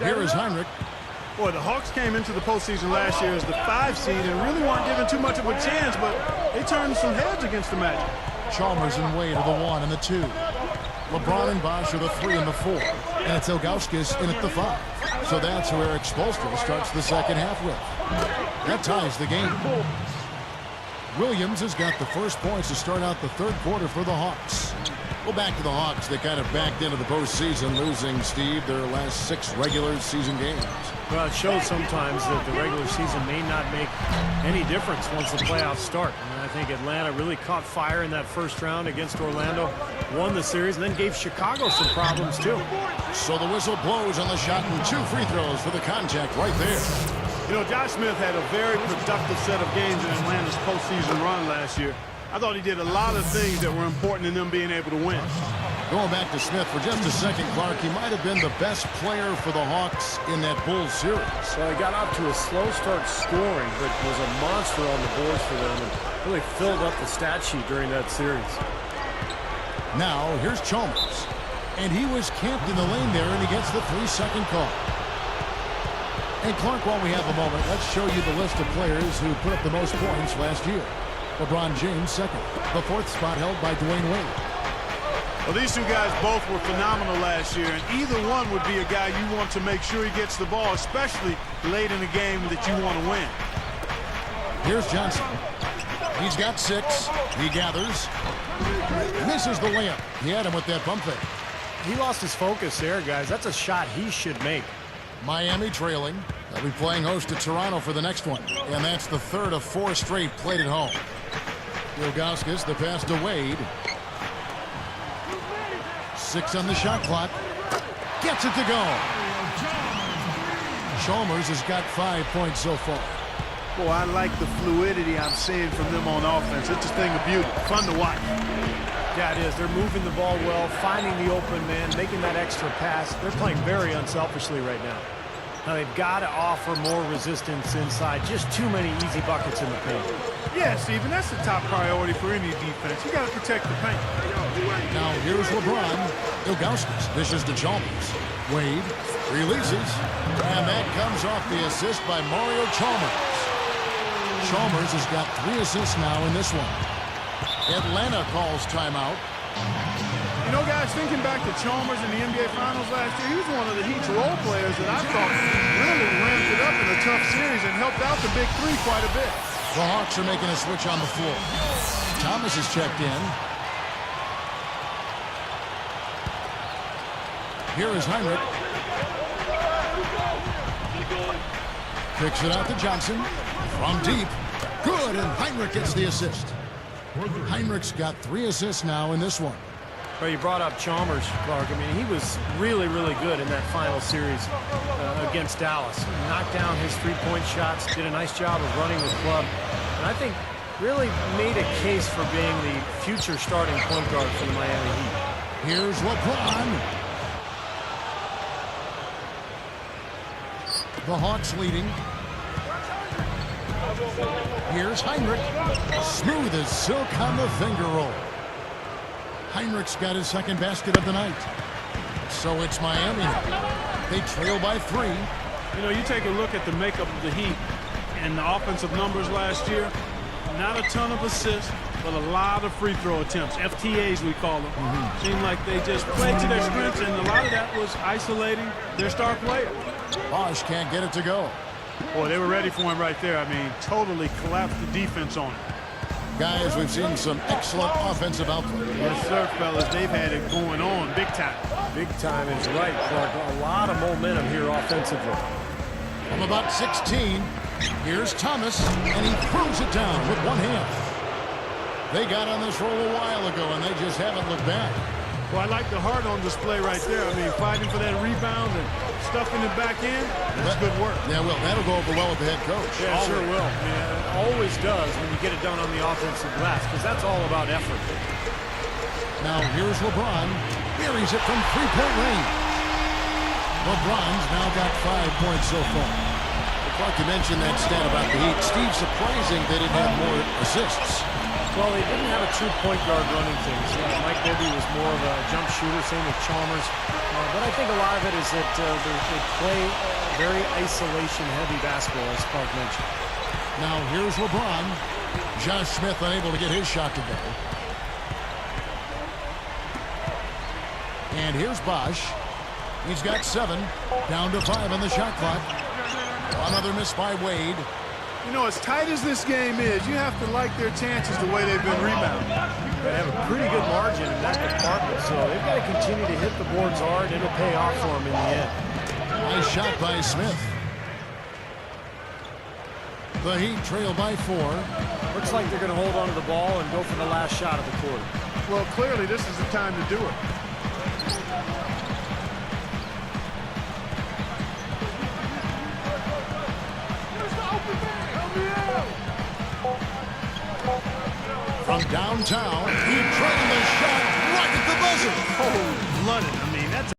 Here is Hinrich. Boy, the Hawks came into the postseason last year as the 5 seed and really weren't given too much of a chance, but they turned some heads against the Magic. Chalmers and Wade are the 1 and the 2. LeBron and Bosh are the 3 and the 4. And it's Ilgauskas in at the 5. So that's who Eric Spoelstra starts the second half with. That ties the game. Williams has got the first points to start out the third quarter for the Hawks. Well, back to the Hawks. They kind of backed into the postseason, losing, Steve, their last 6 regular season games. Well, it shows sometimes that the regular season may not make any difference once the playoffs start. And I think Atlanta really caught fire in that first round against Orlando, won the series, and then gave Chicago some problems, too. So the whistle blows on the shot and 2 free throws for the contact right there. You know, Josh Smith had a very productive set of games in Atlanta's postseason run last year. I thought he did a lot of things that were important in them being able to win. Going back to Smith for just a second, Clark, he might have been the best player for the Hawks in that Bulls series. Well, he got off to a slow start scoring, but was a monster on the boards for them and really filled up the stat sheet during that series. Now, here's Chalmers. And he was camped in the lane there, and he gets the 3-second call. And Clark, while we have a moment, let's show you the list of players who put up the most points last year. LeBron James second. The 4th spot held by Dwayne Wade. Well, these 2 guys both were phenomenal last year, and either one would be a guy you want to make sure he gets the ball, especially late in a game that you want to win. Here's Johnson. He's got 6. He gathers. Misses the layup. He had him with that bump fake. He lost his focus there, guys. That's a shot he should make. Miami trailing. They'll be playing host to Toronto for the next one. And that's the 3rd of 4 straight played at home. Ilgauskas, the pass to Wade. 6 on the shot clock. Gets it to go. Chalmers has got 5 points so far. Boy, I like the fluidity I'm seeing from them on offense. It's a thing of beauty. Fun to watch. Yeah, it is. They're moving the ball well, finding the open man, making that extra pass. They're playing very unselfishly right now. Now, they've got to offer more resistance inside. Just too many easy buckets in the paint. Yeah, Stephen, that's the top priority for any defense. You got to protect the paint. Now, here's LeBron. Ilgauskas dishes to Chalmers. Wade releases. And that comes off the assist by Mario Chalmers. Chalmers has got 3 assists now in this one. Atlanta calls timeout. You know, guys, thinking back to Chalmers in the NBA Finals last year, he was one of the Heat's role players that I thought really ramped it up in a tough series and helped out the Big 3 quite a bit. The Hawks are making a switch on the floor. Thomas is checked in. Here is Hinrich. Kicks it out to Johnson. From deep. Good, and Hinrich gets the assist. Hinrich's got 3 assists now in this one. Well, you brought up Chalmers, Clark. I mean, he was really, really good in that final series against Dallas. He knocked down his 3-point shots, did a nice job of running the club, and I think really made a case for being the future starting point guard for the Miami Heat. Here's LeBron. The Hawks leading. Here's Hinrich. Smooth as silk on the finger roll. Hinrich's got his 2nd basket of the night. So it's Miami. They trail by 3. You know, you take a look at the makeup of the Heat and the offensive numbers last year. Not a ton of assists, but a lot of free throw attempts. FTAs, we call them. Seemed like they just played to their strengths, and a lot of that was isolating their star player. Bosh can't get it to go. Boy, they were ready for him right there. I mean, totally collapsed the defense on him. Guys, we've seen some excellent offensive output. Yes, sir, fellas. They've had it going on big time. Big time is right, Clark. A lot of momentum here offensively. From about 16, here's Thomas, and he throws it down with one hand. They got on this roll a while ago, and they just haven't looked back. Well, I like the heart on display right there. I mean, fighting for that rebound and stuffing it back in, that's good work. Yeah, well, that'll go over well with the head coach. Yeah, it sure will. I mean, it always does when you get it done on the offensive glass, because that's all about effort. Now, here's LeBron. Buries it from 3-point range. LeBron's now got 5 points so far. Clark, you mentioned that stat about the Heat. Steve, surprising they didn't have more assists. Well, they didn't have a true point guard running things. Mike Bibby was more of a jump shooter, same with Chalmers. But I think a lot of it is that they play very isolation-heavy basketball, as Clark mentioned. Now here's LeBron. Josh Smith unable to get his shot to go. And here's Bosch. He's got 7. Down to 5 on the shot clock. Another miss by Wade. You know, as tight as this game is, you have to like their chances the way they've been rebounding. They have a pretty good margin in that department, so they've got to continue to hit the boards hard, and it'll pay off for them in the end. Nice shot by Smith. The Heat trail by 4. Looks like they're going to hold on to the ball and go for the last shot of the quarter. Well, clearly this is the time to do it. From downtown, he trailed the shot right at the buzzer. Cold-blooded. I mean,